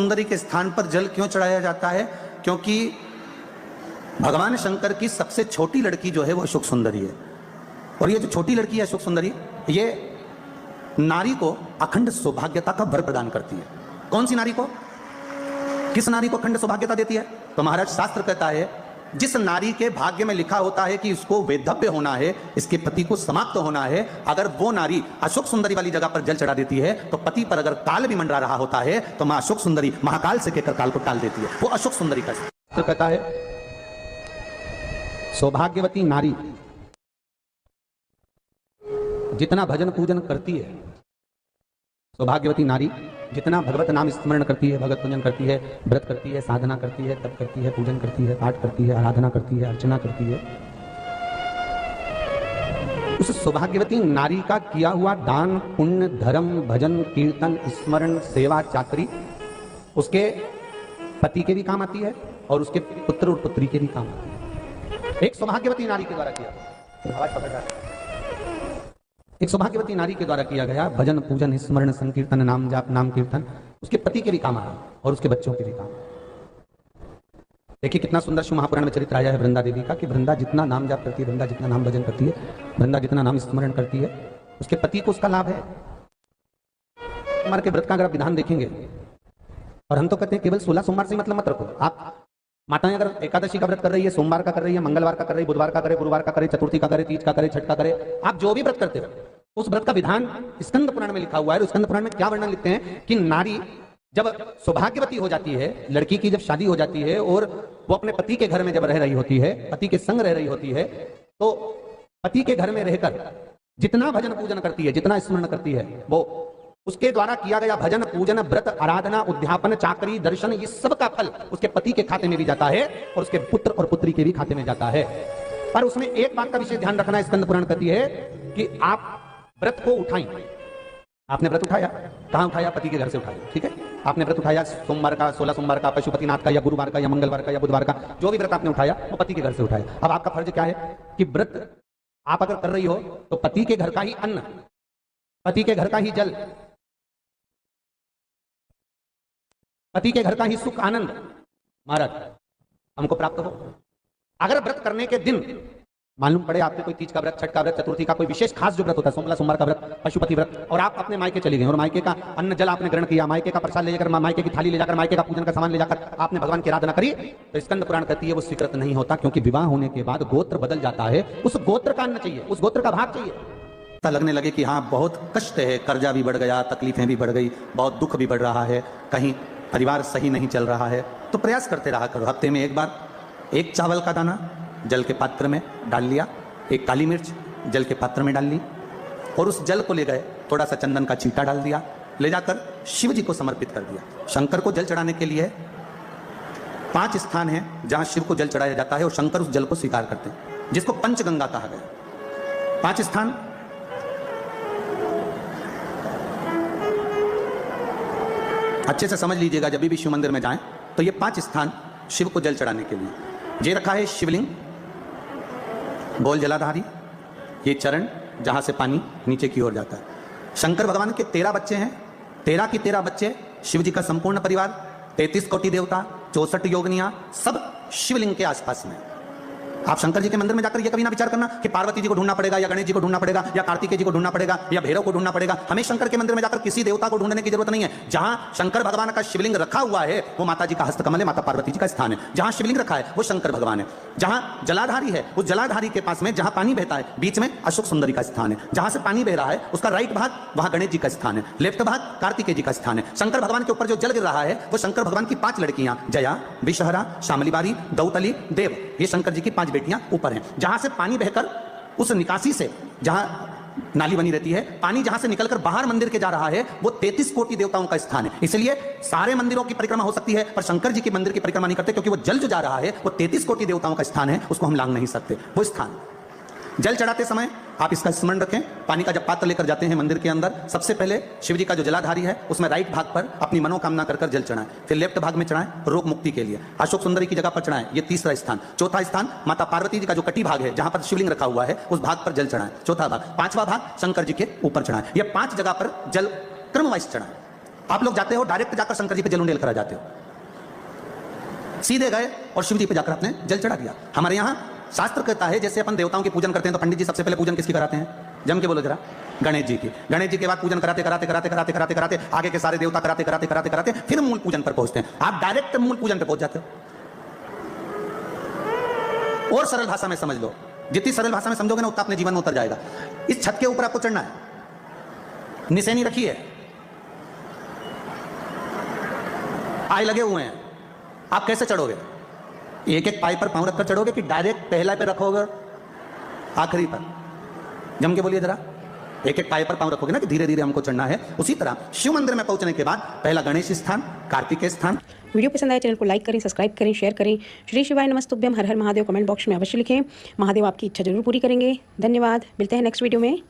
सुंदरी के स्थान पर जल क्यों चढ़ाया जाता है? क्योंकि भगवान शंकर की सबसे छोटी लड़की जो है वो अशोक सुंदरी है, और ये जो छोटी लड़की है अशोक सुंदरी, ये नारी को अखंड सौभाग्यता का वर प्रदान करती है। कौन सी नारी को? किस नारी को अखंड सौभाग्यता देती है? तो महाराज शास्त्र कहता है, जिस नारी के भाग्य में लिखा होता है कि इसको वैधव्य होना है, इसके पति को समाप्त होना है, अगर वो नारी अशोक सुंदरी वाली जगह पर जल चढ़ा देती है तो पति पर अगर काल भी मंडरा रहा होता है तो मां अशोक सुंदरी महाकाल से कहकर काल को टाल देती है। वो अशोक सुंदरी का तो कहता है, सौभाग्यवती नारी जितना भजन पूजन करती है, सौभाग्यवती नारी जितना भगवत नाम स्मरण करती है, भगवत पूजन करती है, व्रत करती है, साधना करती है, तप करती है, पूजन करती है, पाठ करती है, आराधना करती है, अर्चना करती है, उस सौभाग्यवती नारी का किया हुआ दान, पुण्य, धर्म, भजन, कीर्तन, स्मरण, सेवा, चाकरी उसके पति के भी काम आती है और उसके पुत्र और पुत्री के भी काम आती है। एक सौभाग्यवती नारी के द्वारा किया, एक सौभाग्यवती नारी के द्वारा किया गया भजन, पूजन, स्मरण, संकीर्तन, नाम जाप, नाम कीर्तन उसके पति के भी काम आया और उसके बच्चों के भी काम। देखिए कितना सुंदर शिव महापुराण में चरित्र आया है वृंदा देवी का, कि वृंदा जितना नाम जाप करती है, वृंदा जितना नाम भजन करती है, वृंदा जितना नाम स्मरण करती है, उसके पति को उसका लाभ है। सोमवार के व्रत का अगर आप विधान देखेंगे, और हम तो कहते हैं केवल 16 सोमवार से मतलब मत रखो। आप माताएं अगर एकादशी का व्रत कर रही है, सोमवार का कर रही है, मंगलवार का कर रही है, बुधवार का करे, गुरुवार का करे, चतुर्थी का करे, तीज का करे, छठ का करे, आप जो भी व्रत करते हो उस व्रत का विधान स्कंद पुराण में लिखा हुआ है। स्कंद पुराण में क्या वर्णन लिखते हैं कि नारी जब सौभाग्यवती हो जाती है, लड़की की जब शादी हो जाती है और वो अपने पति के घर में जब रह रही होती है, पति के संग रह रही होती है, तो पति के घर में रहकर जितना भजन पूजन करती है, जितना स्मरण करती है, वो उसके द्वारा किया गया भजन, पूजन, व्रत, आराधना, उद्यापन, चाकरी, दर्शन, ये सब का फल उसके पति के खाते में भी जाता है और उसके पुत्र और पुत्री के भी खाते में जाता है। पर उसमें एक बात का विशेष ध्यान रखना, स्कंद पुराण कहती है कि आप व्रत को उठाएं। आपने व्रत उठाया, कहां उठाया? पति के घर से उठाया, ठीक है। आपने व्रत उठाया सोमवार का, 16 सोमवार का, पशुपतिनाथ का, या गुरुवार का, या मंगलवार का, या बुधवार का, जो भी व्रत आपने उठाया वो पति के घर से उठाया। अब आपका फर्ज क्या है कि व्रत आप अगर कर रही हो तो पति के घर का ही अन्न, पति के घर का ही जल, पति के घर का ही सुख आनंद महाराज हमको प्राप्त हो। अगर व्रत करने के दिन मालूम पड़े आपके कोई तीज का व्रत, छठ का व्रत, चतुर्थी का कोई विशेष खास जो व्रत होता है, 16 सोमवार का व्रत, पशुपति व्रत, और आप अपने मायके चले गए और मायके का अन्न जल आपने ग्रहण किया, मायके का प्रसाद ले जाकर, मायके की थाली ले जाकर, मायके का पूजन का सामान ले जाकर आपने भगवान की आराधना करी, तो स्कंद पुराण कहती है वो स्वीकृत नहीं होता, क्योंकि विवाह होने के बाद गोत्र बदल जाता है। उस गोत्र का अन्न चाहिए, उस गोत्र का भाग चाहिए। लगने लगे कि हाँ बहुत कष्ट है, कर्जा भी बढ़ गया, तकलीफें भी बढ़ गई, बहुत दुख भी बढ़ रहा है, कहीं परिवार सही नहीं चल रहा है, तो प्रयास करते रहा करो। हफ्ते में एक बार एक चावल का दाना जल के पात्र में डाल लिया, एक काली मिर्च जल के पात्र में डाल ली, और उस जल को ले गए, थोड़ा सा चंदन का छींटा डाल दिया, ले जाकर शिव जी को समर्पित कर दिया। शंकर को जल चढ़ाने के लिए 5 स्थान हैं जहां शिव को जल चढ़ाया जाता है और शंकर उस जल को स्वीकार करते हैं, जिसको पंचगंगा कहा गया। 5 स्थान अच्छे से समझ लीजिएगा, जब भी शिव मंदिर में जाएं तो ये 5 स्थान शिव को जल चढ़ाने के लिए ये रखा है। शिवलिंग, गोल जलाधारी, ये चरण जहां से पानी नीचे की ओर जाता है। शंकर भगवान के 13 बच्चे हैं, 13 की 13 बच्चे, शिव जी का संपूर्ण परिवार, 33 कोटि देवता, 64 योगनियां, सब शिवलिंग के आसपास में। आप शंकर जी के मंदिर में जाकर ये कभी ना विचार करना कि पार्वती जी को ढूंढना पड़ेगा, या गणेश जी को ढूंढना पड़ेगा, या कार्तिकेय जी को ढूंढना पड़ेगा, या भैरव को ढूंढना पड़ेगा। हमें शंकर के मंदिर में जाकर किसी देवता को ढूंढने की जरूरत नहीं है। जहां शंकर भगवान का शिवलिंग रखा हुआ है वो माता जी का हस्तकमल है, माता पार्वती जी का स्थान है। जहां शिवलिंग रखा है वो शंकर भगवान है। जहां जलाधारी है उस जलाधारी के पास में जहां पानी बहता है बीच में अशोक सुंदरी का स्थान है। जहां से पानी बह रहा है उसका राइट भाग वहां गणेश जी का स्थान है, लेफ्ट भाग कार्तिकेय जी का स्थान है। शंकर भगवान के ऊपर जो जल गिर रहा है वो शंकर भगवान की 5 लड़कियां, जया, विषहरा, शामलीबारी, दौतली, देव, ये शंकर जी की 5 बेटियां ऊपर हैं। जहां से पानी बहकर उस निकासी से, जहां नाली बनी रहती है, पानी जहां से निकलकर बाहर मंदिर के जा रहा है वो 33 कोटि देवताओं का स्थान है। इसलिए सारे मंदिरों की परिक्रमा हो सकती है पर शंकर जी के मंदिर की परिक्रमा नहीं करते, क्योंकि वो जल जो जा रहा है वो 33 कोटि देवताओं का स्थान है, उसको हम लांघ नहीं सकते। वो स्थान जल चढ़ाते समय आप इसका स्मरण रखें। पानी का जब पात्र लेकर जाते हैं मंदिर के अंदर, सबसे पहले शिव जी का जो जलाधारी है उसमें राइट भाग पर अपनी मनोकामना कर जल चढ़ाएं, फिर लेफ्ट भाग में चढ़ाएं रोग मुक्ति के लिए। अशोक सुंदरी की जगह पर चढ़ाएं, ये 3रा स्थान। 4था स्थान माता पार्वती जी का जो कटी भाग है जहां पर शिवलिंग रखा हुआ है उस भाग पर जल चढ़ाएं, 4था भाग। 5वां भाग शंकर जी के ऊपर चढ़ाएं। ये 5 जगह पर जल क्रमवाइज चढ़ाएं। आप लोग जाते हो डायरेक्ट जाकर शंकर जी पे जल उंडेल करा जाते हो, सीधे गए और शिव जी पे जाकर आपने जल चढ़ा दिया। हमारे यहाँ शास्त्र कहता है जैसे अपन देवताओं की पूजन करते हैं तो पंडित जी सबसे पहले पूजन किसकी कराते हैं? जम के बोलो जरा। गणेश जी की। गणेश जी के बाद पूजन कराते कराते कराते कराते कराते कराते आगे के सारे देवता कराते कराते कराते कराते फिर मूल पूजन पर पहुंचते हैं। आप डायरेक्ट मूल पूजन पे पहुंच जाते हो। और सरल भाषा में समझ लो, जितनी सरल भाषा में समझोगे ना उतना अपने जीवन में उतर जाएगा। इस छत के ऊपर आपको चढ़ना है, निशानी रखी है, पाए लगे हुए हैं, आप कैसे चढ़ोगे? एक एक पाई पर पांव रखकर चढ़ोगे कि डायरेक्ट पहला पे रखोगे आखिरी पर? जम के बोलिए जरा। एक एक पाए पर पांव रखोगे ना कि धीरे धीरे हमको चढ़ना है। उसी तरह शिव मंदिर में पहुंचने के बाद पहला गणेश स्थान, कार्तिकेय स्थान। वीडियो पसंद आए चैनल को लाइक करें, सब्सक्राइब करें, शेयर करें। श्री शिवाय नमस्तुभ्यम, हर हर महादेव कमेंट बॉक्स में अवश्य लिखें। महादेव आपकी इच्छा जरूर पूरी करेंगे। धन्यवाद, मिलते हैं नेक्स्ट वीडियो में।